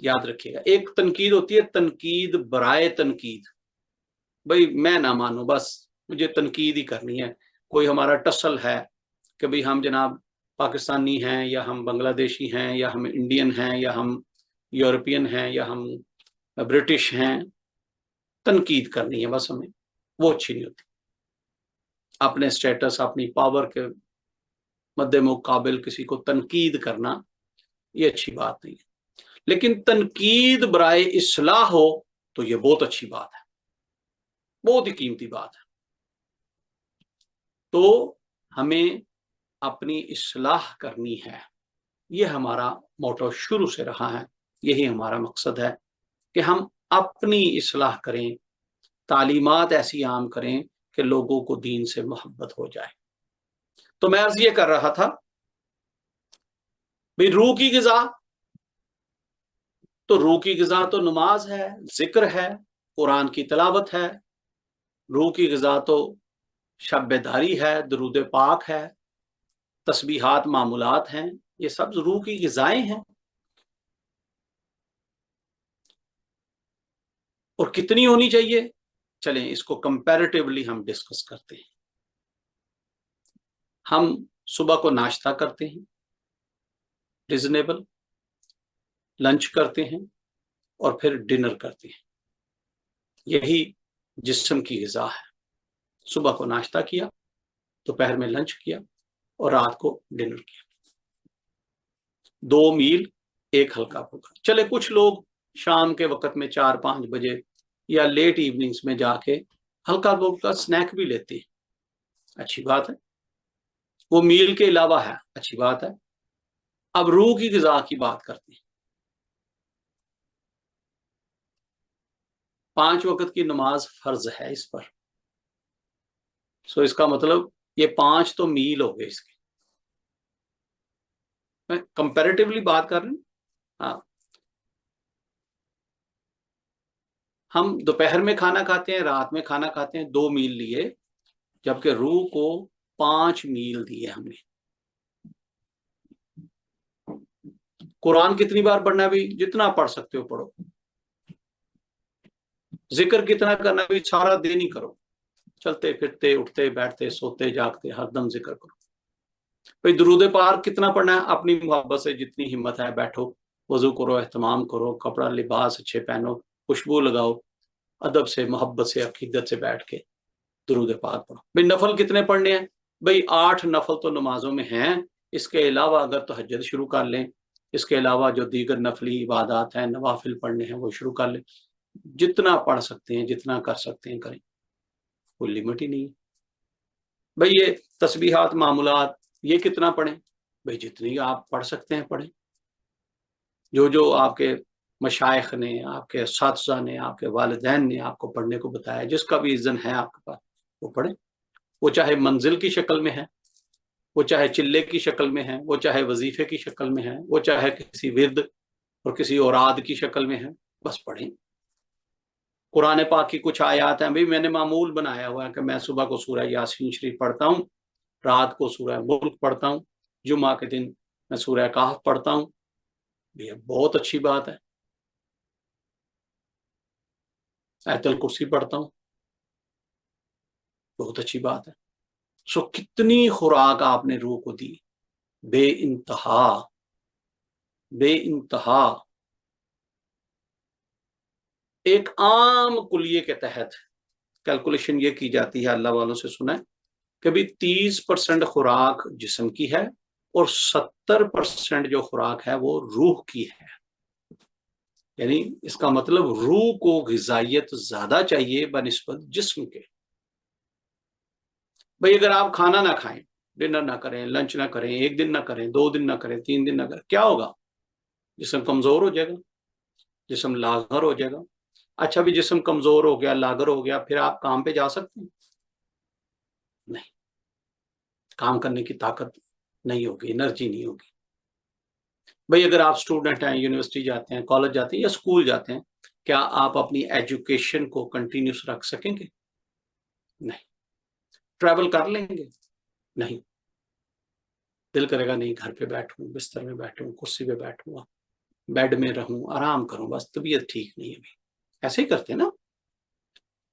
یاد رکھیے گا. ایک تنقید ہوتی ہے تنقید برائے تنقید. بھائی میں نہ مانوں، بس مجھے تنقید ہی کرنی ہے. کوئی ہمارا ٹسل ہے کہ بھئی ہم جناب پاکستانی ہیں یا ہم بنگلہ دیشی ہیں یا ہم انڈین ہیں یا ہم یورپین ہیں یا ہم برٹش ہیں، تنقید کرنی ہے بس ہمیں، وہ اچھی نہیں ہوتی. اپنے سٹیٹس اپنی پاور کے مد مقابل کسی کو تنقید کرنا یہ اچھی بات نہیں ہے. لیکن تنقید برائے اصلاح ہو تو یہ بہت اچھی بات ہے، بہت ہی قیمتی بات ہے. تو ہمیں اپنی اصلاح کرنی ہے، یہ ہمارا موٹو شروع سے رہا ہے، یہی ہمارا مقصد ہے کہ ہم اپنی اصلاح کریں، تعلیمات ایسی عام کریں کہ لوگوں کو دین سے محبت ہو جائے. تو میں عرض یہ کر رہا تھا بھئی روح کی غذا، تو روح کی غذا تو نماز ہے، ذکر ہے، قرآن کی تلاوت ہے. روح کی غذا تو شب بیداری ہے، درود پاک ہے، تسبیحات معمولات ہیں، یہ سب روح کی غذائیں ہیں. اور کتنی ہونی چاہیے؟ چلیں اس کو کمپیریٹیولی ہم ڈسکس کرتے ہیں. ہم صبح کو ناشتہ کرتے ہیں ریزنیبل، لنچ کرتے ہیں اور پھر ڈنر کرتے ہیں. یہی جسم کی غذا ہے. صبح کو ناشتہ کیا، دوپہر میں لنچ کیا اور رات کو ڈنر کیا. 2 میل ایک ہلکا پھلکا. چلے کچھ لوگ شام کے وقت میں 4-5 بجے یا لیٹ ایوننگز میں جا کے ہلکا پھلکا سنیک بھی لیتے ہیں، اچھی بات ہے، وہ میل کے علاوہ ہے، اچھی بات ہے. اب روح کی غذا کی بات کرتے ہیں. 5 وقت کی نماز فرض ہے اس پر. سو اس کا مطلب یہ 5 تو میل ہو گئے. اس کے میں کمپیریٹیولی بات کر رہے ہیں. ہاں ہم دوپہر میں کھانا کھاتے ہیں، رات میں کھانا کھاتے ہیں، 2 میل لیے، جبکہ روح کو 5 میل دیے ہم نے. قرآن کتنی بار پڑھنا ہے بھی؟ جتنا پڑھ سکتے ہو پڑھو. ذکر کتنا کرنا بھی؟ سارا دن ہی کرو، چلتے پھرتے اٹھتے بیٹھتے سوتے جاگتے ہر دم ذکر کرو. بھئی درود پاک کتنا پڑھنا ہے؟ اپنی محبت سے جتنی ہمت ہے بیٹھو، وضو کرو، اہتمام کرو، کپڑا لباس اچھے پہنو، خوشبو لگاؤ، ادب سے محبت سے عقیدت سے بیٹھ کے درود پاک پڑھو. بھئی نفل کتنے پڑھنے ہیں؟ بھئی 8 نفل تو نمازوں میں ہیں، اس کے علاوہ اگر تہجد شروع کر لیں، اس کے علاوہ جو دیگر نفلی عبادات ہیں، نوافل پڑھنے ہیں، وہ شروع کر لیں. جتنا پڑھ سکتے ہیں، جتنا کر سکتے ہیں کریں، کوئی لمٹ ہی نہیں. بھئی یہ تسبیحات معمولات یہ کتنا پڑھیں؟ بھئی جتنی آپ پڑھ سکتے ہیں پڑھیں. جو آپ کے مشائخ نے، آپ کے اساتذہ نے، آپ کے والدین نے آپ کو پڑھنے کو بتایا، جس کا بھی اذن ہے آپ کے پاس، وہ پڑھیں. وہ چاہے منزل کی شکل میں ہے، وہ چاہے چلے کی شکل میں ہے، وہ چاہے وظیفے کی شکل میں ہے، وہ چاہے کسی ورد اور کسی اوراد کی شکل میں ہے، بس پڑھیں. قرآن پاک کی کچھ آیات ہیں، بھئی میں نے معمول بنایا ہوا ہے کہ میں صبح کو سورہ یاسین شریف پڑھتا ہوں، رات کو سورہ ملک پڑھتا ہوں، جمعہ کے دن میں سورہ کہف پڑھتا ہوں. یہ بہت اچھی بات ہے. آیت الکرسی پڑھتا ہوں، بہت اچھی بات ہے. سو کتنی خوراک آپ نے روح کو دی، بے انتہا، بے انتہا. ایک عام کلیے کے تحت کیلکولیشن یہ کی جاتی ہے، اللہ والوں سے سنا ہے کہ بھی 30% خوراک جسم کی ہے اور 70% جو خوراک ہے وہ روح کی ہے. یعنی اس کا مطلب روح کو غذائیت زیادہ چاہیے بنسبت جسم کے. بھئی اگر آپ کھانا نہ کھائیں، ڈنر نہ کریں، لنچ نہ کریں، 1 دن نہ کریں، 2 دن نہ کریں، 3 دن نہ کریں، کیا ہوگا؟ جسم کمزور ہو جائے گا، جسم لاغر ہو جائے گا. اچھا بھی جسم کمزور ہو گیا، لاغر ہو گیا، پھر آپ کام پہ جا سکتے ہیں؟ نہیں، کام کرنے کی طاقت نہیں ہوگی، انرجی نہیں ہوگی. بھئی اگر آپ اسٹوڈنٹ ہیں، یونیورسٹی جاتے ہیں، کالج جاتے ہیں یا اسکول جاتے ہیں، کیا آپ اپنی ایجوکیشن کو کنٹینیوس رکھ سکیں گے؟ نہیں. ٹریول کر لیں گے؟ نہیں. دل کرے گا نہیں گھر پہ بیٹھوں، بستر میں بیٹھوں، کرسی پہ بیٹھوں گا. بیڈ میں رہوں, آرام کروں, بس طبیعت ٹھیک نہیں ہے, ابھی ایسے ہی کرتے نا.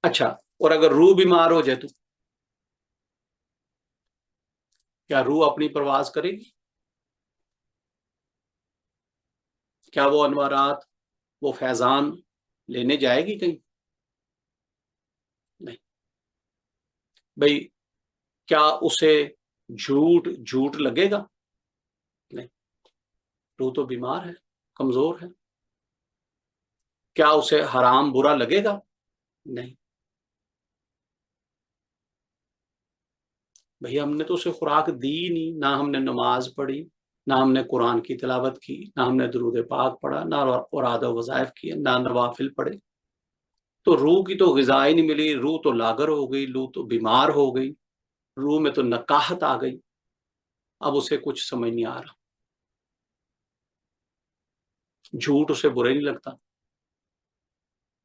اچھا, اور اگر روح بیمار ہو جائے تو کیا روح اپنی پرواز کرے گی؟ کیا وہ انوارات, وہ فیضان لینے جائے گی کہیں؟ نہیں. بھئی کیا اسے جھوٹ لگے گا؟ نہیں. روح تو بیمار ہے, کمزور ہے. کیا اسے حرام برا لگے گا؟ نہیں. بھئی ہم نے تو اسے خوراک دی نہیں, نہ ہم نے نماز پڑھی, نہ ہم نے قرآن کی تلاوت کی, نہ ہم نے درود پاک پڑھا, نہ اوراد و وظائف کیے, نہ نوافل پڑھے. تو روح کی تو غذا ہی نہیں ملی, روح تو لاغر ہو گئی, روح تو بیمار ہو گئی, روح میں تو نکاہت آ گئی. اب اسے کچھ سمجھ نہیں آ رہا. جھوٹ اسے برے نہیں لگتا,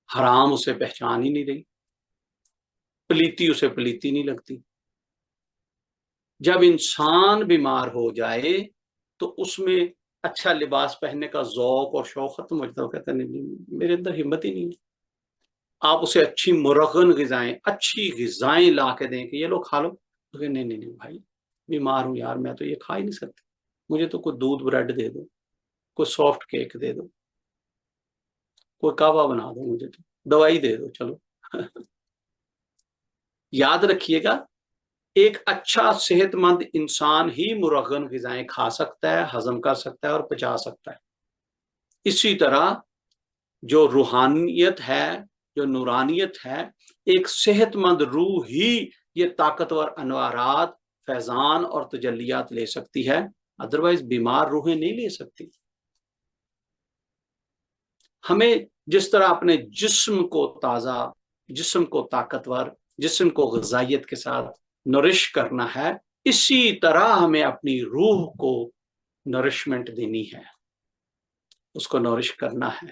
حرام اسے پہچان ہی نہیں رہی, پلیتی اسے پلیتی نہیں لگتی. جب انسان بیمار ہو جائے تو اس میں اچھا لباس پہننے کا ذوق اور شوق ختم ہو جاتا ہے. کہتا نہیں, میرے اندر ہمت ہی نہیں ہے. آپ اسے اچھی مرغن غذائیں, اچھی غذائیں لا کے دیں کہ یہ لو کھا لو, کہ نہیں بھائی بیمار ہوں یار, میں تو یہ کھا ہی نہیں سکتی, مجھے تو کوئی دودھ بریڈ دے دو, کوئی سافٹ کیک دے دو, کوئی کعوہ بنا دو, مجھے تو دوائی دے دو چلو. یاد رکھیے گا, ایک اچھا صحت مند انسان ہی مرغن غذائیں کھا سکتا ہے, ہضم کر سکتا ہے اور پچا سکتا ہے. اسی طرح جو روحانیت ہے, جو نورانیت ہے, ایک صحت مند روح ہی یہ طاقتور انوارات, فیضان اور تجلیات لے سکتی ہے, ادروائز بیمار روحیں نہیں لے سکتی. ہمیں جس طرح اپنے جسم کو تازہ, جسم کو طاقتور, جسم کو غذائیت کے ساتھ نرش کرنا ہے, اسی طرح ہمیں اپنی روح کو نرشمنٹ دینی ہے, اس کو نرش کرنا ہے,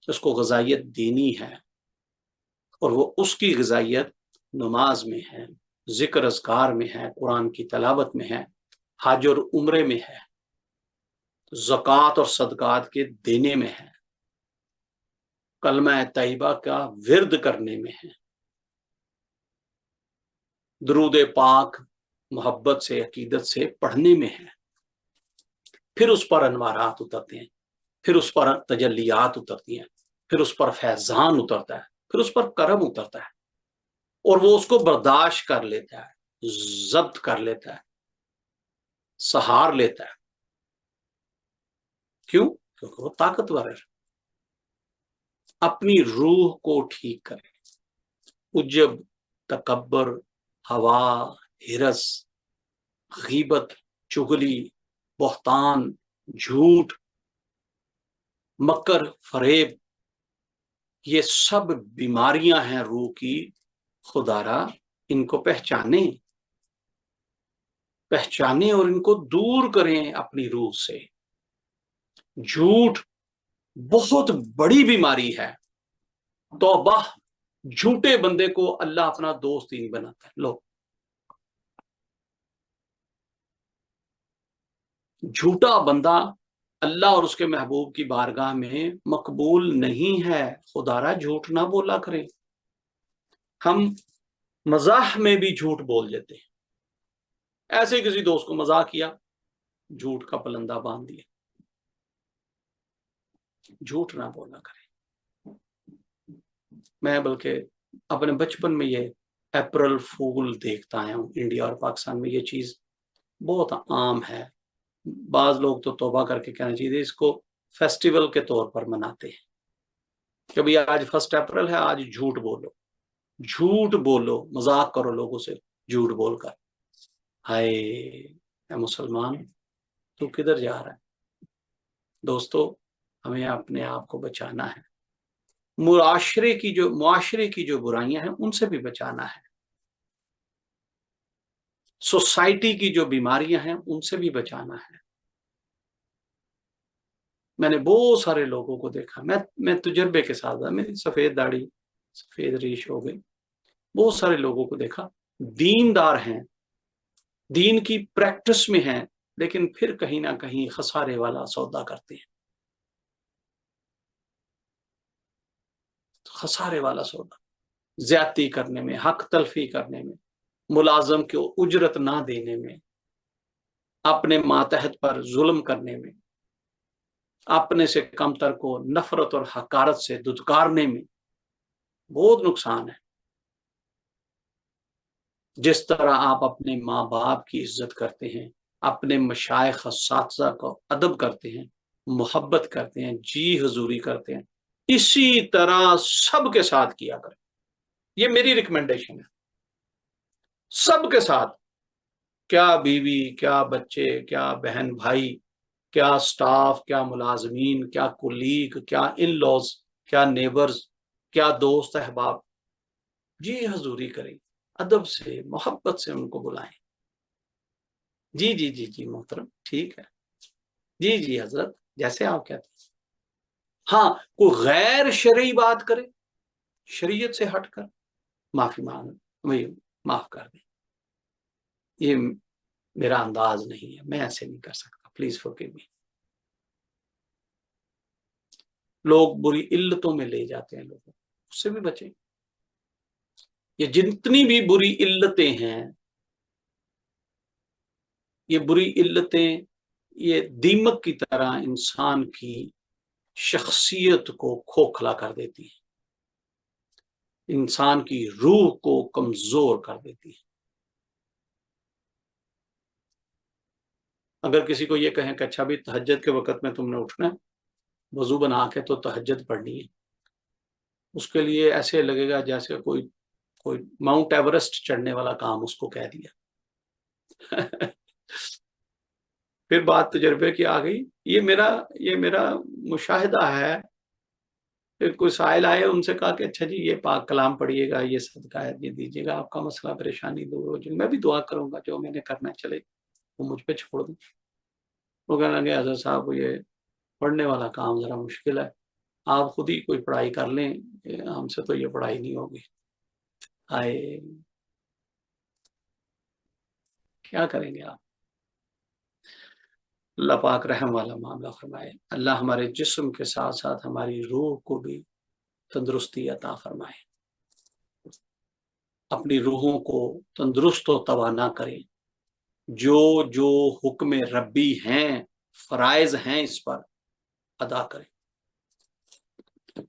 اس کو غذائیت دینی ہے. اور وہ اس کی غذائیت نماز میں ہے, ذکر اذکار میں ہے, قرآن کی تلاوت میں ہے, حج اور عمرے میں ہے, زکوٰۃ اور صدقات کے دینے میں ہے, کلمہ طیبہ کا ورد کرنے میں ہے, درود پاک محبت سے, عقیدت سے پڑھنے میں ہے. پھر اس پر انوارات اترتے ہیں, پھر اس پر تجلیات اترتی ہیں, پھر اس پر فیضان اترتا ہے, پھر اس پر کرم اترتا ہے, اور وہ اس کو برداشت کر لیتا ہے, ضبط کر لیتا ہے, سہار لیتا ہے. کیوں؟ کیونکہ وہ طاقتور ہے. اپنی روح کو ٹھیک کریں. عجب, تکبر, ہوا, ہرس, غیبت, چغلی, بہتان, جھوٹ, مکر, فریب, یہ سب بیماریاں ہیں روح کی. خدارا ان کو پہچانیں اور ان کو دور کریں اپنی روح سے. جھوٹ بہت بڑی بیماری ہے. توبہ, جھوٹے بندے کو اللہ اپنا دوست ہی نہیں بناتا. لو, جھوٹا بندہ اللہ اور اس کے محبوب کی بارگاہ میں مقبول نہیں ہے. خدارا جھوٹ نہ بولا کریں. ہم مزاح میں بھی جھوٹ بول دیتے ہیں. ایسے کسی دوست کو مزاح کیا, جھوٹ کا پلندہ باندھ دیا. جھوٹ نہ بولا کریں. میں بلکہ اپنے بچپن میں یہ اپریل فول دیکھتا آیا ہوں. انڈیا اور پاکستان میں یہ چیز بہت عام ہے. بعض لوگ تو توبہ کر کے کہنا چاہیے, اس کو فیسٹیول کے طور پر مناتے ہیں. کبھی آج 1 اپریل ہے, آج جھوٹ بولو, جھوٹ بولو, مذاق کرو لوگوں سے جھوٹ بول کر. ہائے اے مسلمان, تو کدھر جا رہا ہے؟ دوستو, ہمیں اپنے آپ کو بچانا ہے. معاشرے کی جو برائیاں ہیں ان سے بھی بچانا ہے. سوسائٹی کی جو بیماریاں ہیں ان سے بھی بچانا ہے. میں نے بہت سارے لوگوں کو دیکھا, میں تجربے کے ساتھ, میری سفید داڑھی, سفید ریش ہو گئی. بہت سارے لوگوں کو دیکھا, دیندار ہیں, دین کی پریکٹس میں ہیں, لیکن پھر کہیں نہ کہیں خسارے والا سودا کرتے ہیں. خسارے والا سودا، زیادتی کرنے میں، حق تلفی کرنے میں، ملازم کو اجرت نہ دینے میں، اپنے ماتحت پر ظلم کرنے میں، اپنے سے کم تر کو نفرت اور حقارت سے دھتکارنے میں بہت نقصان ہے۔ جس طرح آپ اپنے ماں باپ کی عزت کرتے ہیں، اپنے مشائخ اساتذہ کو ادب کرتے ہیں، محبت کرتے ہیں، جی حضوری کرتے ہیں، اسی طرح سب کے ساتھ کیا کریں۔ یہ میری ریکمنڈیشن ہے، سب کے ساتھ، کیا بیوی، کیا بچے، کیا بہن بھائی، کیا سٹاف، کیا ملازمین، کیا کولیگ، کیا ان لوز، کیا نیبرز، کیا دوست احباب، جی حضوری کریں، ادب سے محبت سے ان کو بلائیں۔ جی جی جی جی محترم، ٹھیک ہے، جی جی حضرت، جیسے آپ کہتے ہیں۔ ہاں، کوئی غیر شرعی بات کرے، شریعت سے ہٹ کر، معافی مانگ، وہی معاف کر دیں، یہ میرا انداز نہیں ہے، میں ایسے نہیں کر سکتا، پلیز فورگیو می۔ لوگ بری علتوں میں لے جاتے ہیں لوگوں، اس سے بھی بچیں۔ یہ جتنی بھی بری علتیں ہیں، یہ بری علتیں یہ دیمک کی طرح انسان کی شخصیت کو کھوکھلا کر دیتی ہیں، انسان کی روح کو کمزور کر دیتی ہیں۔ اگر کسی کو یہ کہیں کہ اچھا بھی تہجد کے وقت میں تم نے اٹھنا ہے، وضو بنا کے تو تہجد پڑھنی ہے، اس کے لیے ایسے لگے گا جیسے کوئی ماؤنٹ ایورسٹ چڑھنے والا کام اس کو کہہ دیا۔ پھر بات تجربے کی آ گئی، یہ میرا مشاہدہ ہے۔ پھر کوئی سائل آئے، ان سے کہا کہ اچھا جی یہ پاک کلام پڑھیے گا، یہ صدقہ ہے، یہ دیجیے گا، آپ کا مسئلہ پریشانی دور ہو جائے، میں بھی دعا کروں گا، جو میں نے کرنا چلے وہ مجھ پہ چھوڑ دیں۔ وہ کہنے لگے حضرت صاحب یہ پڑھنے والا کام ذرا مشکل ہے، آپ خود ہی کوئی پڑھائی کر لیں، ہم سے تو یہ پڑھائی نہیں ہوگی۔ آئے کیا کریں گے آپ؟ اللہ پاک رحم والا معاملہ فرمائے، اللہ ہمارے جسم کے ساتھ ساتھ ہماری روح کو بھی تندرستی عطا فرمائے، اپنی روحوں کو تندرست و توانا کریں، جو حکم ربی ہیں، فرائض ہیں، اس پر ادا کریں،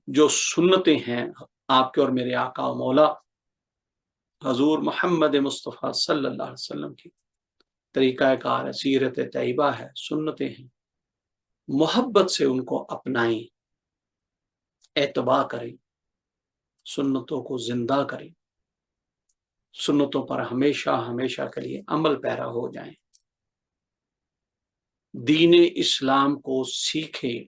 جو سنتیں ہیں آپ کے اور میرے آقا و مولا حضور محمد مصطفیٰ صلی اللہ علیہ وسلم کی طریقہ کار ہے، سیرت طیبہ ہے، سنتیں ہیں، محبت سے ان کو اپنائیں، اتباع کریں، سنتوں کو زندہ کریں، سنتوں پر ہمیشہ ہمیشہ کے لیے عمل پیرا ہو جائیں، دین اسلام کو سیکھیں،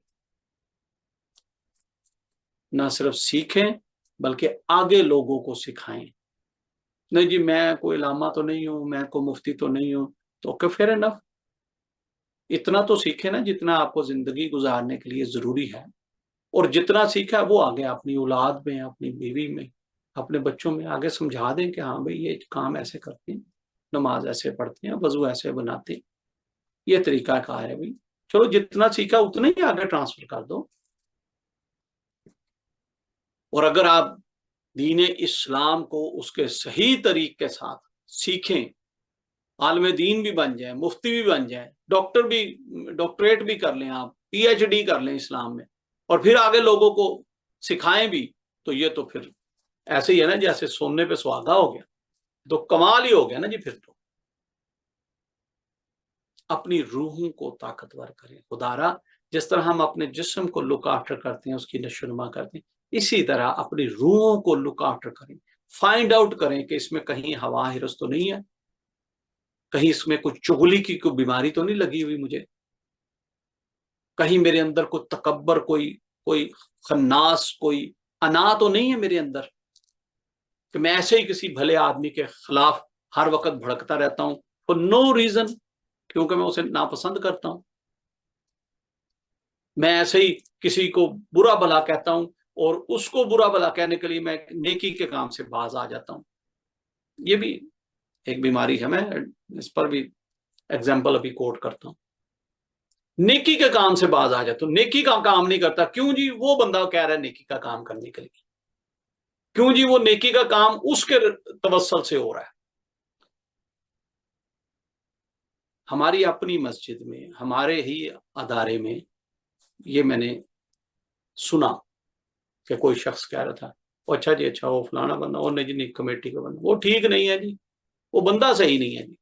نہ صرف سیکھیں بلکہ آگے لوگوں کو سکھائیں۔ نہیں جی میں کوئی علامہ تو نہیں ہوں، میں کوئی مفتی تو نہیں ہوں، تو فیر انف، اتنا تو سیکھیں نا جتنا آپ کو زندگی گزارنے کے لیے ضروری ہے، اور جتنا سیکھا وہ آگے اپنی اولاد میں، اپنی بیوی میں، اپنے بچوں میں آگے سمجھا دیں کہ ہاں بھئی یہ کام ایسے کرتے ہیں، نماز ایسے پڑھتے ہیں، وضو ایسے بناتے ہیں، یہ طریقہ کار ہے بھئی، چلو جتنا سیکھا اتنا ہی آگے ٹرانسفر کر دو۔ اور اگر آپ دین اسلام کو اس کے صحیح طریقے کے ساتھ سیکھیں، عالم دین بھی بن جائیں، مفتی بھی بن جائیں، ڈاکٹریٹ بھی کر لیں، آپ پی ایچ ڈی کر لیں اسلام میں، اور پھر آگے لوگوں کو سکھائیں بھی، تو یہ تو پھر ایسے ہی ہے نا جیسے سونے پہ سہاگا ہو گیا، تو کمال ہی ہو گیا نا جی۔ پھر تو اپنی روحوں کو طاقتور کریں، خدارا جس طرح ہم اپنے جسم کو لک آفٹر کرتے ہیں، اس کی نشو نما کرتے ہیں، اسی طرح اپنی روحوں کو لک آفٹر کریں، فائنڈ آؤٹ کریں کہ اس میں کہیں ہوا ہرس تو نہیں ہے، کہیں اس میں کوئی چغلی کی کوئی بیماری تو نہیں لگی ہوئی مجھے، کہیں میرے اندر کوئی تکبر، کوئی خناس، کوئی انا تو نہیں ہے میرے اندر، کہ میں ایسے ہی کسی بھلے آدمی کے خلاف ہر وقت بھڑکتا رہتا ہوں فور نو ریزن، کیونکہ میں اسے ناپسند کرتا ہوں، میں ایسے ہی کسی کو برا بھلا کہتا ہوں، اور اس کو برا بھلا کہنے کے لیے میں نیکی کے کام سے باز آ جاتا ہوں۔ یہ بھی ایک بیماری ہے، میں اس پر بھی ایگزامپل ابھی کوٹ کرتا ہوں، نیکی کے کام سے باز آ جاتا ہوں، نیکی کا کام نہیں کرتا، کیوں جی وہ بندہ کہہ رہا ہے نیکی کا کام کرنے کے لیے، کیوں جی؟ وہ نیکی کا کام اس کے توسل سے ہو رہا ہے. ہماری اپنی مسجد میں، ہمارے ہی ادارے میں یہ میں نے سنا کہ کوئی شخص کہہ رہا تھا اچھا جی اچھا وہ فلانا بندہ وہ نہیں کمیٹی کا بندہ وہ ٹھیک نہیں ہے جی، وہ بندہ صحیح نہیں ہے جی،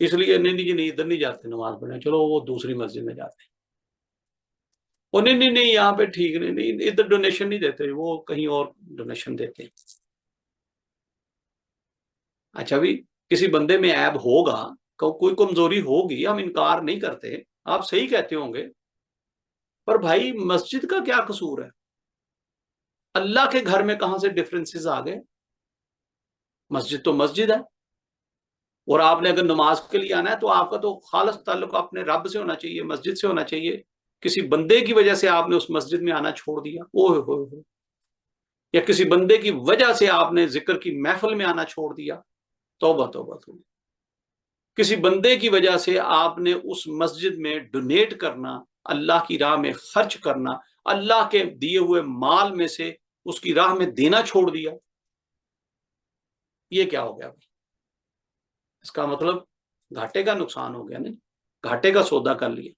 اس لیے نہیں جی ادھر نہیں جاتے نماز پڑھنے، چلو وہ دوسری مسجد میں جاتے ہیں. وہ نہیں یہاں پہ ٹھیک نہیں ادھر ڈونیشن نہیں دیتے، وہ کہیں اور ڈونیشن دیتے ہیں. اچھا بھی کسی بندے میں عیب ہوگا، کوئی کمزوری ہوگی، ہم انکار نہیں کرتے، آپ صحیح کہتے ہوں گے، پر بھائی مسجد کا کیا قصور ہے؟ اللہ کے گھر میں کہاں سے ڈفرینسز آ گئے؟ مسجد تو مسجد ہے، اور آپ نے اگر نماز کے لیے آنا ہے تو آپ کا تو خالص تعلق اپنے رب سے ہونا چاہیے، مسجد سے ہونا چاہیے. کسی بندے کی وجہ سے آپ نے اس مسجد میں آنا چھوڑ دیا، یا کسی بندے کی وجہ سے آپ نے ذکر کی محفل میں آنا چھوڑ دیا، توبہ توبہ توبہ. کسی بندے کی وجہ سے آپ نے اس مسجد میں ڈونیٹ کرنا، اللہ کی راہ میں خرچ کرنا، اللہ کے دیے ہوئے مال میں سے اس کی راہ میں دینا چھوڑ دیا. یہ کیا ہو گیا بھائی؟ اس کا مطلب گھاٹے کا نقصان ہو گیا، نہیں گھاٹے کا سودا کر لیا.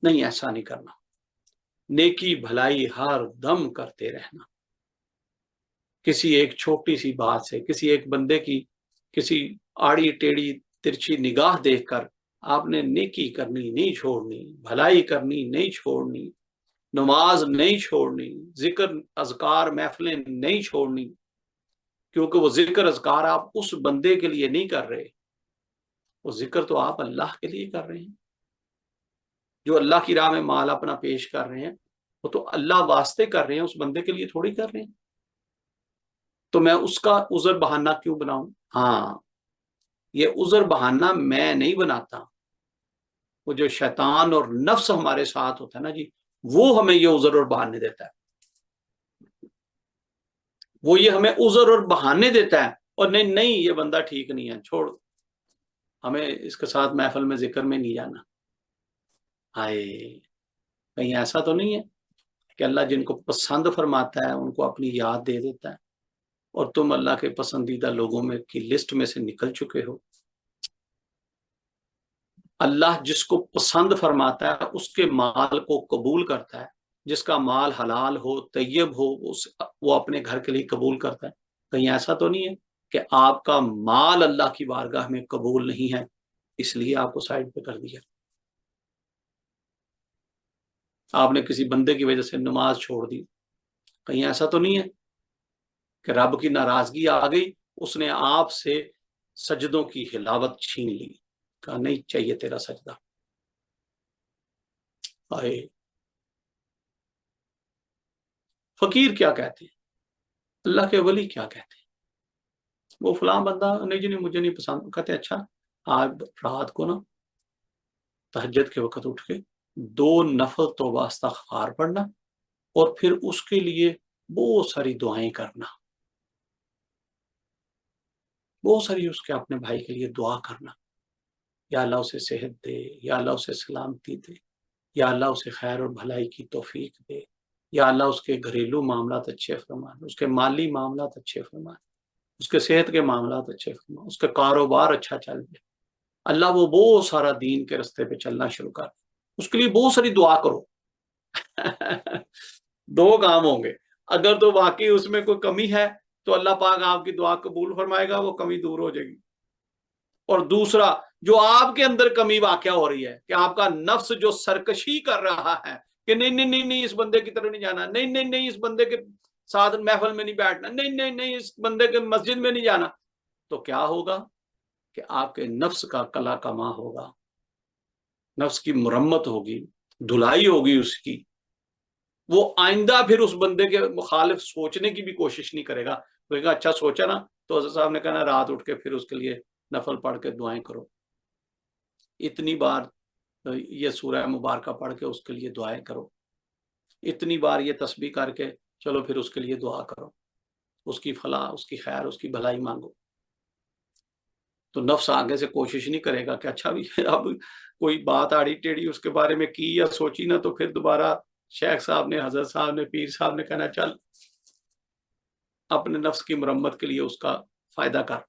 نہیں، ایسا نہیں کرنا. نیکی بھلائی ہر دم کرتے رہنا. کسی ایک چھوٹی سی بات سے، کسی ایک بندے کی کسی آڑی ٹیڑھی ترچھی نگاہ دیکھ کر آپ نے نیکی کرنی نہیں چھوڑنی، بھلائی کرنی نہیں چھوڑنی، نماز نہیں چھوڑنی، ذکر اذکار محفلیں نہیں چھوڑنی. کیونکہ وہ ذکر اذکار آپ اس بندے کے لیے نہیں کر رہے، وہ ذکر تو آپ اللہ کے لیے کر رہے ہیں. جو اللہ کی راہ میں مال اپنا پیش کر رہے ہیں وہ تو اللہ واسطے کر رہے ہیں، اس بندے کے لیے تھوڑی کر رہے ہیں. تو میں اس کا عذر بہانہ کیوں بناؤں؟ ہاں، یہ عذر بہانہ میں نہیں بناتا، وہ جو شیطان اور نفس ہمارے ساتھ ہوتا ہے نا جی، وہ ہمیں یہ عذر اور بہانے دیتا ہے. وہ یہ ہمیں عذر اور بہانے دیتا ہے، اور نہیں یہ بندہ ٹھیک نہیں ہے، چھوڑ، ہمیں اس کے ساتھ محفل میں ذکر میں نہیں جانا. ہائے، کہیں ایسا تو نہیں ہے کہ اللہ جن کو پسند فرماتا ہے ان کو اپنی یاد دے دیتا ہے اور تم اللہ کے پسندیدہ لوگوں میں کی لسٹ میں سے نکل چکے ہو؟ اللہ جس کو پسند فرماتا ہے اس کے مال کو قبول کرتا ہے، جس کا مال حلال ہو طیب ہو وہ اپنے گھر کے لیے قبول کرتا ہے. کہیں ایسا تو نہیں ہے کہ آپ کا مال اللہ کی بارگاہ میں قبول نہیں ہے اس لیے آپ کو سائڈ پہ کر دیا؟ آپ نے کسی بندے کی وجہ سے نماز چھوڑ دی، کہیں ایسا تو نہیں ہے کہ رب کی ناراضگی آ گئی، اس نے آپ سے سجدوں کی حلاوت چھین لی، کہا نہیں چاہیے تیرا سجدہ. آئے فقیر کیا کہتے ہیں، اللہ کے ولی کیا کہتے ہیں؟ وہ فلاں بندہ نہیں جی نہیں مجھے نہیں پسند، کہتے ہیں اچھا آج رات کو نا تہجد کے وقت اٹھ کے 2 نفل توبہ استغفار پڑھنا اور پھر اس کے لیے بہت ساری دعائیں کرنا، بہت ساری اس کے اپنے بھائی کے لیے دعا کرنا، یا اللہ اسے صحت دے، یا اللہ اسے سلامتی دے، یا اللہ اسے خیر اور بھلائی کی توفیق دے، یا اللہ اس کے گھریلو معاملات اچھے فرما، اس کے مالی معاملات اچھے فرما، اس کے صحت کے معاملات اچھے فرما، اس کا کاروبار اچھا چل جائے. اللہ وہ بہت سارا دین کے رستے پہ چلنا شروع کر، اس کے لیے بہت ساری دعا کرو. 2 کام ہوں گے، اگر تو واقعی اس میں کوئی کمی ہے تو اللہ پاک آپ کی دعا قبول فرمائے گا، وہ کمی دور ہو جائے گی. اور دوسرا جو آپ کے اندر کمی واقع ہو رہی ہے کہ آپ کا نفس جو سرکشی کر رہا ہے کہ نہیں اس بندے کی طرف نہیں جانا، نہیں اس بندے کے ساتھ محفل میں نہیں بیٹھنا، نہیں اس بندے کے مسجد میں نہیں جانا، تو کیا ہوگا کہ آپ کے نفس کا کلا کما ہوگا، نفس کی مرمت ہوگی، دھلائی ہوگی اس کی. وہ آئندہ پھر اس بندے کے مخالف سوچنے کی بھی کوشش نہیں کرے گا، وہ کہا اچھا سوچا نا، تو حضرت صاحب نے کہا رات اٹھ کے پھر اس کے لیے نفل پڑھ کے دعائیں کرو، اتنی بار یہ سورہ مبارکہ پڑھ کے اس کے لیے دعائیں کرو، اتنی بار یہ تسبیح کر کے چلو پھر اس کے لیے دعا کرو، اس کی فلاح، اس کی خیر، اس کی بھلائی مانگو. تو نفس آگے سے کوشش نہیں کرے گا کہ اچھا بھی اب کوئی بات آڑی ٹیڑھی اس کے بارے میں کی یا سوچی نا، تو پھر دوبارہ شیخ صاحب نے، حضرت صاحب نے، پیر صاحب نے کہنا چل اپنے نفس کی مرمت کے لیے اس کا فائدہ کر،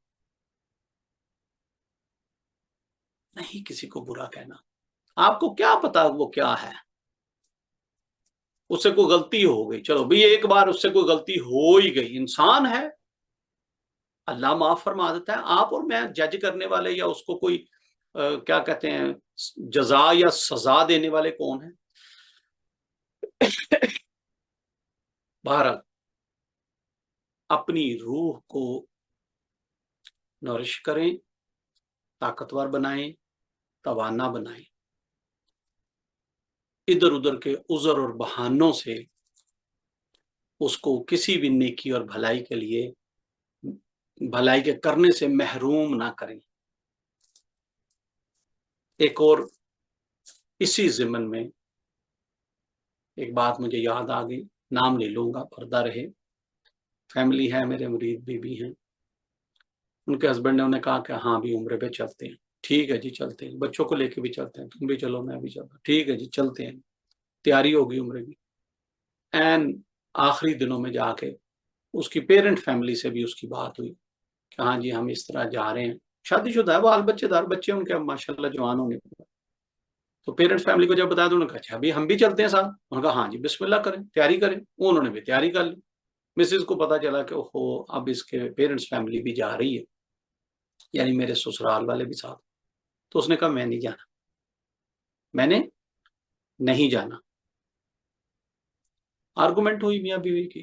نہیں کسی کو برا کہنا. آپ کو کیا پتا وہ کیا ہے، اس سے کوئی غلطی ہو گئی، چلو بھئی ایک بار اس سے کوئی غلطی ہو ہی گئی، انسان ہے، اللہ معاف فرما دیتا ہے. آپ اور میں جج کرنے والے یا اس کو کوئی کیا کہتے ہیں جزا یا سزا دینے والے کون ہیں؟ بہرحال اپنی روح کو نورش کریں، طاقتور بنائیں، توانا بنائیں. ادھر ادھر کے عذر اور بہانوں سے اس کو کسی بھی نیکی اور بھلائی کے لیے، بھلائی کے کرنے سے محروم نہ کریں. ایک اور اسی ضمن میں ایک بات مجھے یاد آ گئی، نام لے لوں گا پردہ رہے. فیملی ہے، میرے مرید بیوی ہیں، ان کے ہسبینڈ نے انہیں کہا کہ ہاں بھی عمرے پہ چلتے ہیں. ٹھیک ہے جی چلتے ہیں، بچوں کو لے کے بھی چلتے ہیں، تم بھی چلو میں بھی چلتا ہوں. ٹھیک ہے جی چلتے ہیں. تیاری ہوگی عمرے کی، این آخری دنوں میں جا کے اس کی پیرنٹ فیملی سے بھی اس کی بات ہوئی کہ ہاں جی ہم اس طرح جا رہے ہیں. شادی شدہ ہے، بال بچے دار بچے ان کے ماشاءاللہ جوان ہونے کو. تو پیرنٹ فیملی کو جب بتایا تو انہوں نے کہا اچھا ابھی ہم بھی چلتے ہیں ساتھ. انہوں نے کہا ہاں جی بسم اللہ کریں، تیاری کریں. انہوں نے بھی تیاری کر لی. مسز کو پتا چلا کہ اوہو اب اس کے پیرنٹس فیملی بھی جا رہی ہے، یعنی میرے سسرال والے بھی ساتھ. تو اس نے کہا میں نہیں جانا، میں نے نہیں جانا. آرگومنٹ ہوئی میاں بیوی کی،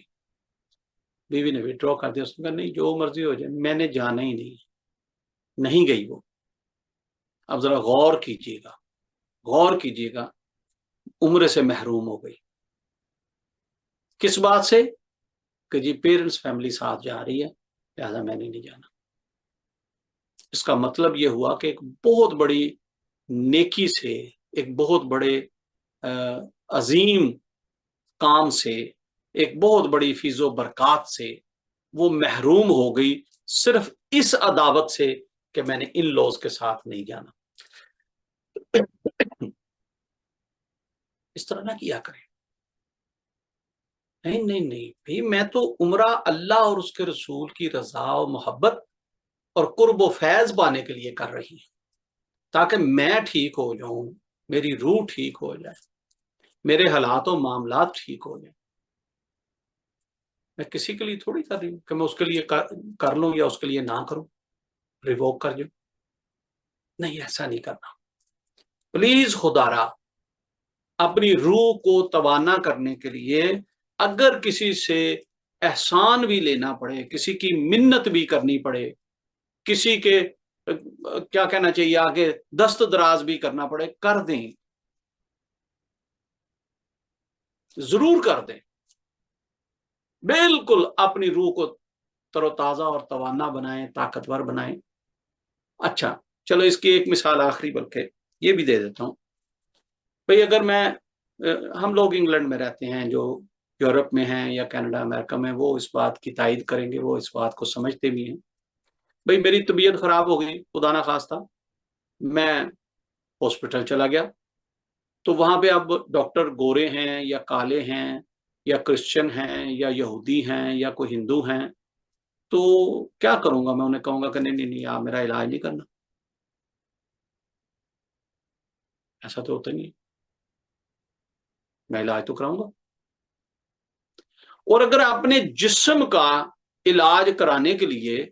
بیوی نے وڈرا کر دیا. اس نے کہا نہیں جو مرضی ہو جائے، میں نے جانا ہی نہیں گئی وہ. اب ذرا غور کیجیے گا، غور کیجیے گا، عمرے سے محروم ہو گئی. کس بات سے؟ کہ جی پیرنٹس فیملی ساتھ جا رہی ہے لہذا میں نے نہیں جانا. اس کا مطلب یہ ہوا کہ ایک بہت بڑی نیکی سے، ایک بہت بڑے عظیم کام سے، ایک بہت بڑی فیض و برکات سے وہ محروم ہو گئی صرف اس عداوت سے کہ میں نے ان لوز کے ساتھ نہیں جانا. اس طرح نہ کیا کریں. نہیں بھئی میں تو عمرہ اللہ اور اس کے رسول کی رضا و محبت اور قرب و فیض پانے کے لیے کر رہی ہوں، تاکہ میں ٹھیک ہو جاؤں، میری روح ٹھیک ہو جائے، میرے حالات و معاملات ٹھیک ہو جائیں. میں کسی کے لیے تھوڑی کر رہی ہوں کہ میں اس کے لیے کر لوں یا اس کے لیے نہ کروں، ریووک کر جاؤں. نہیں ایسا نہیں کرنا. پلیز خدارا اپنی روح کو توانا کرنے کے لیے اگر کسی سے احسان بھی لینا پڑے، کسی کی منت بھی کرنی پڑے، کسی کے کیا کہنا چاہیے آگے دست دراز بھی کرنا پڑے، کر دیں، ضرور کر دیں. بالکل اپنی روح کو تر و تازہ اور توانا بنائیں، طاقتور بنائیں. اچھا چلو اس کی ایک مثال آخری بلکہ یہ بھی دے دیتا ہوں. بھئی اگر ہم لوگ انگلینڈ میں رہتے ہیں، جو یورپ میں ہیں یا کینیڈا امریکہ میں، وہ اس بات کی تائید کریں گے، وہ اس بات کو سمجھتے بھی ہیں. بھئی میری طبیعت خراب ہو گئی خدا نہ خواستہ، میں ہاسپٹل چلا گیا، تو وہاں پہ اب ڈاکٹر گورے ہیں یا کالے ہیں یا کرسچن ہیں یا یہودی ہیں یا کوئی ہندو ہیں، تو کیا کروں گا؟ میں انہیں کہوں گا کہ نہیں آپ میرا علاج نہیں کرنا. ایسا تو ہوتا نہیں، میں علاج تو کراؤں گا. اور اگر اپنے جسم کا علاج کرانے کے لیے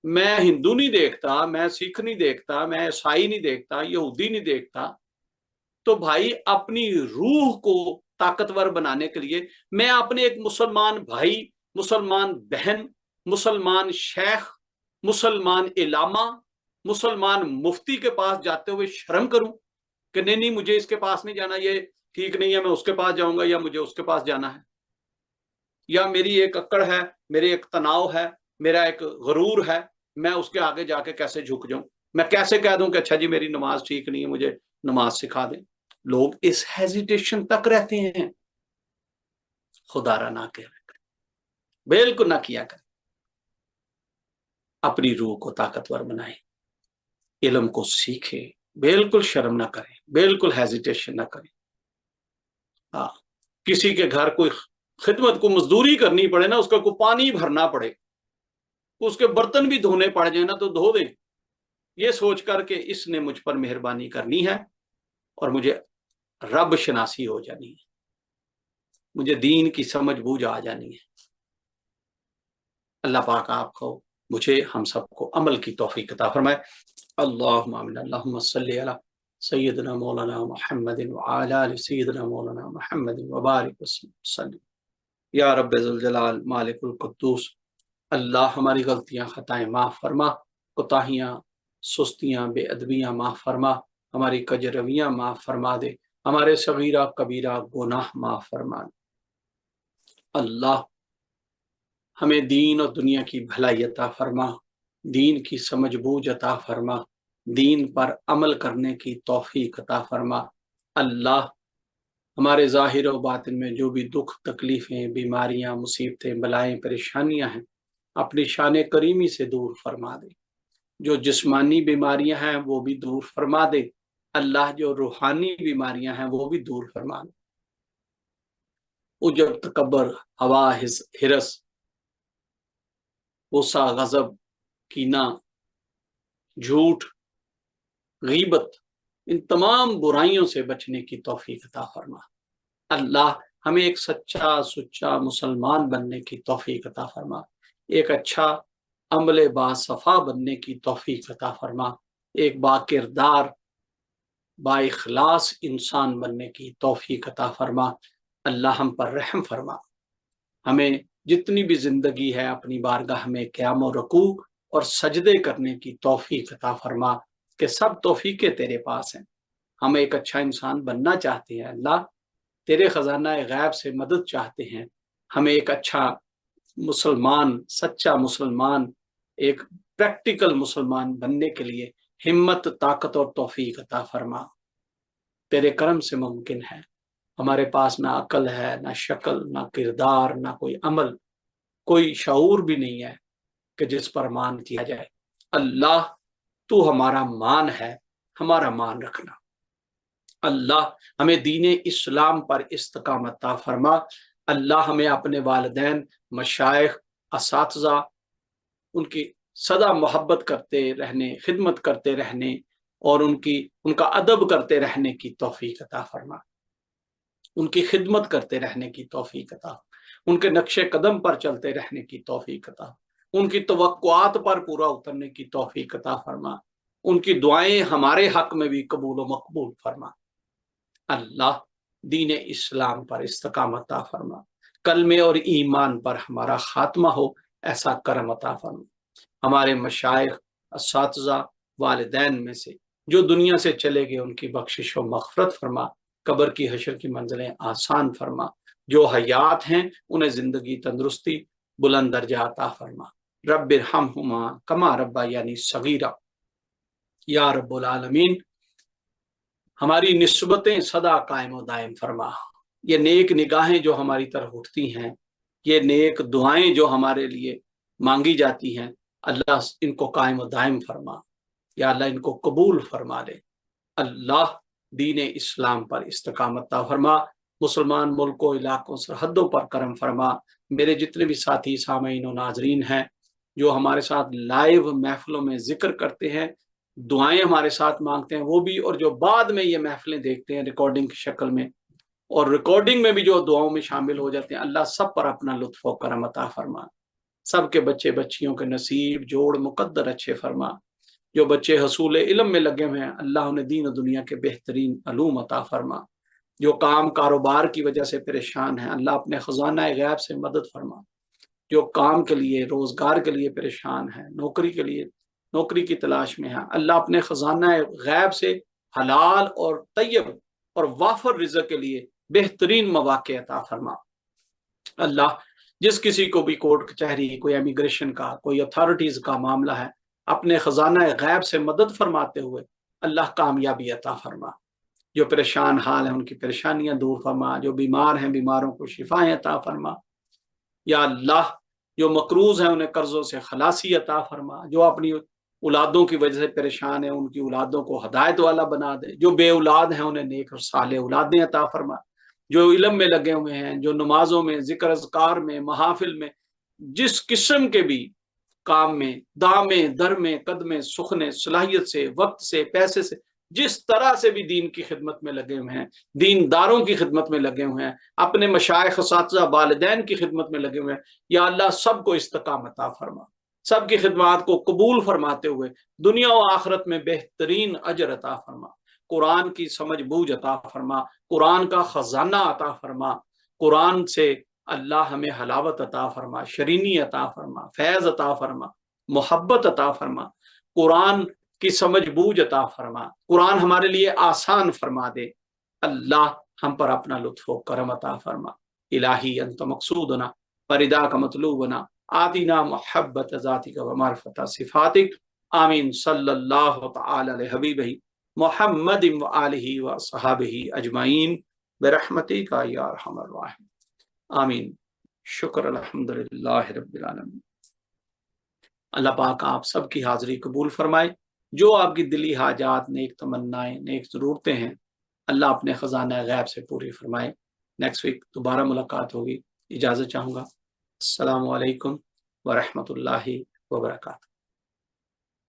میں ہندو نہیں دیکھتا، میں سکھ نہیں دیکھتا، میں عیسائی نہیں دیکھتا، یہودی نہیں دیکھتا، تو بھائی اپنی روح کو طاقتور بنانے کے لیے میں اپنے ایک مسلمان بھائی، مسلمان بہن، مسلمان شیخ، مسلمان علامہ، مسلمان مفتی کے پاس جاتے ہوئے شرم کروں کہ نہیں مجھے اس کے پاس نہیں جانا، یہ ٹھیک نہیں ہے، میں اس کے پاس جاؤں گا یا مجھے اس کے پاس جانا ہے. یا میری ایک اکڑ ہے، میرے ایک تناؤ ہے، میرا ایک غرور ہے، میں اس کے آگے جا کے کیسے جھک جاؤں؟ میں کیسے کہہ دوں کہ اچھا جی میری نماز ٹھیک نہیں ہے، مجھے نماز سکھا دیں؟ لوگ اس ہیزیٹیشن تک رہتے ہیں. خدا را نہ کہہ بالکل نہ کیا کریں. اپنی روح کو طاقتور بنائیں، علم کو سیکھیں، بالکل شرم نہ کریں، بالکل ہیزیٹیشن نہ کریں. کسی کے گھر کوئی خدمت کو مزدوری کرنی پڑے نا، اس کا کو پانی بھرنا پڑے، اس کے برتن بھی دھونے پڑ جائیں نا تو دھو دیں، یہ سوچ کر کہ اس نے مجھ پر مہربانی کرنی ہے اور مجھے رب شناسی ہو جانی ہے، مجھے دین کی سمجھ بوجھ آ جانی ہے۔ اللہ پاک آپ کو، مجھے، ہم سب کو عمل کی توفیق عطا فرمائے۔ اللہم آمین۔ اللہم صلی علی سیدنا مولانا محمد وعلی آل سیدنا مولانا محمد وبارک وسلم۔ یا رب ذوالجلال مالک القدوس، اللہ ہماری غلطیاں خطائیں معاف فرما، کوتاہیاں، سستیاں، بے ادبیاں معاف فرما، ہماری کجرویاں معاف فرما دے، ہمارے صغیرہ کبیرہ گناہ معاف فرما دے۔ اللہ ہمیں دین اور دنیا کی بھلائی عطا فرما، دین کی سمجھ بوجھ عطا فرما، دین پر عمل کرنے کی توفیق عطا فرما۔ اللہ ہمارے ظاہر و باطن میں جو بھی دکھ، تکلیفیں، بیماریاں، مصیبتیں، بلائیں، پریشانیاں ہیں، اپنی شان کریمی سے دور فرما دے۔ جو جسمانی بیماریاں ہیں وہ بھی دور فرما دے، اللہ جو روحانی بیماریاں ہیں وہ بھی دور فرما دے۔ عجب، تکبر، ہوا، ہرس، غصہ، غضب، کینہ، جھوٹ، غیبت، ان تمام برائیوں سے بچنے کی توفیق عطا فرما۔ اللہ ہمیں ایک سچا سچا مسلمان بننے کی توفیق عطا فرما، ایک اچھا عمل باصفا بننے کی توفیق عطا فرما، ایک با کردار، با اخلاص انسان بننے کی توفیق عطا فرما۔ اللہ ہم پر رحم فرما، ہمیں جتنی بھی زندگی ہے اپنی بارگاہ میں قیام و رکوع اور سجدے کرنے کی توفیق عطا فرما، کہ سب توفیقیں تیرے پاس ہیں۔ ہم ایک اچھا انسان بننا چاہتے ہیں اللہ، تیرے خزانہ غیب سے مدد چاہتے ہیں، ہمیں ایک اچھا مسلمان، سچا مسلمان، ایک پریکٹیکل مسلمان بننے کے لیے ہمت، طاقت اور توفیق عطا فرما۔ تیرے کرم سے ممکن ہے، ہمارے پاس نہ عقل ہے، نہ شکل، نہ کردار، نہ کوئی عمل، کوئی شعور بھی نہیں ہے کہ جس پر مان کیا جائے۔ اللہ تو ہمارا مان ہے، ہمارا مان رکھنا۔ اللہ ہمیں دین اسلام پر استقامت عطا فرما۔ اللہ ہمیں اپنے والدین، مشائخ، اساتذہ، ان کی سدا محبت کرتے رہنے، خدمت کرتے رہنے اور ان کا ادب کرتے رہنے کی توفیق عطا فرما، ان کی خدمت کرتے رہنے کی توفیق عطا، ان کے نقش قدم پر چلتے رہنے کی توفیق عطا، ان کی توقعات پر پورا اترنے کی توفیق عطا فرما، ان کی دعائیں ہمارے حق میں بھی قبول و مقبول فرما۔ اللہ دین اسلام پر استقامت عطا فرما، کلمے اور ایمان پر ہمارا خاتمہ ہو، ایسا کرم عطا فرما۔ ہمارے مشائخ، اساتذہ، والدین میں سے جو دنیا سے چلے گئے ان کی بخشش و مغفرت فرما، قبر کی حشر کی منزلیں آسان فرما، جو حیات ہیں انہیں زندگی، تندرستی، بلند درجہ عطا فرما۔ رب ارحمہما کما ربیانی صغیرا۔ یا رب العالمین ہماری نسبتیں سدا قائم و دائم فرما، یہ نیک نگاہیں جو ہماری طرف اٹھتی ہیں، یہ نیک دعائیں جو ہمارے لیے مانگی جاتی ہیں، اللہ ان کو قائم و دائم فرما، یا اللہ ان کو قبول فرما لے۔ اللہ دین اسلام پر استقامت عطا فرما، مسلمان ملکوں، علاقوں، سرحدوں پر کرم فرما۔ میرے جتنے بھی ساتھی، سامعین و ناظرین ہیں جو ہمارے ساتھ لائیو محفلوں میں ذکر کرتے ہیں، دعائیں ہمارے ساتھ مانگتے ہیں، وہ بھی، اور جو بعد میں یہ محفلیں دیکھتے ہیں ریکارڈنگ کی شکل میں، اور ریکارڈنگ میں بھی جو دعاؤں میں شامل ہو جاتے ہیں، اللہ سب پر اپنا لطف و کرم عطا فرما، سب کے بچے بچیوں کے نصیب جوڑ مقدر اچھے فرما۔ جو بچے حصول علم میں لگے ہوئے ہیں، اللہ انہیں دین و دنیا کے بہترین علوم عطا فرما۔ جو کام کاروبار کی وجہ سے پریشان ہیں، اللہ اپنے خزانہ غیب سے مدد فرما۔ جو کام کے لیے، روزگار کے لیے پریشان ہیں، نوکری کے لیے، نوکری کی تلاش میں ہیں، اللہ اپنے خزانہ غیب سے حلال اور طیب اور وافر رزق کے لیے بہترین مواقع عطا فرما۔ اللہ جس کسی کو بھی کورٹ کچہری، کوئی امیگریشن کا، کوئی اتھارٹیز کا معاملہ ہے، اپنے خزانہ غیب سے مدد فرماتے ہوئے اللہ کامیابی عطا فرما۔ جو پریشان حال ہیں ان کی پریشانیاں دور فرما، جو بیمار ہیں بیماروں کو شفائیں عطا فرما۔ یا اللہ جو مقروض ہیں انہیں قرضوں سے خلاصی عطا فرما، جو اپنی اولادوں کی وجہ سے پریشان ہیں ان کی اولادوں کو ہدایت والا بنا دے، جو بے اولاد ہیں انہیں نیک اور صالح اولادیں عطا فرما۔ جو علم میں لگے ہوئے ہیں، جو نمازوں میں، ذکر اذکار میں، محافل میں، جس قسم کے بھی کام میں، دامے در میں، قدمے سخنے، صلاحیت سے، وقت سے، پیسے سے، جس طرح سے بھی دین کی خدمت میں لگے ہوئے ہیں، دینداروں کی خدمت میں لگے ہوئے ہیں، اپنے مشائخ، اساتذہ، والدین کی خدمت میں لگے ہوئے ہیں، یا اللہ سب کو استقامت عطا فرما، سب کی خدمات کو قبول فرماتے ہوئے دنیا و آخرت میں بہترین اجر عطا فرما، قرآن کی سمجھ بوجھ عطا فرما، قرآن کا خزانہ عطا فرما، قرآن سے اللہ ہمیں حلاوت عطا فرما، شرینی عطا فرما، فیض عطا فرما، محبت عطا فرما، قرآن کی سمجھ بوجھ عطا فرما، قرآن ہمارے لیے آسان فرما دے، اللہ ہم پر اپنا لطف و کرم عطا فرما، الہی انت مقصودنا فرداک مطلوبنا آتنا محبت ذاتک و معرفت صفاتک، آمین صلی اللہ تعالی علی حبیبہ محمد و آلہ و صحابہ اجمعین برحمتک یا ارحم الراحمین، آمین۔ شکر الحمدللہ رب العالمین۔ اللہ پاک آپ سب کی حاضری قبول فرمائے، جو آپ کی دلی حاجات، نیک تمنائیں، نیک ضرورتیں ہیں، اللہ اپنے خزانہ غیب سے پوری فرمائے۔ نیکسٹ ویک دوبارہ ملاقات ہوگی، اجازت چاہوں گا۔ السلام علیکم ورحمۃ اللہ وبرکاتہ۔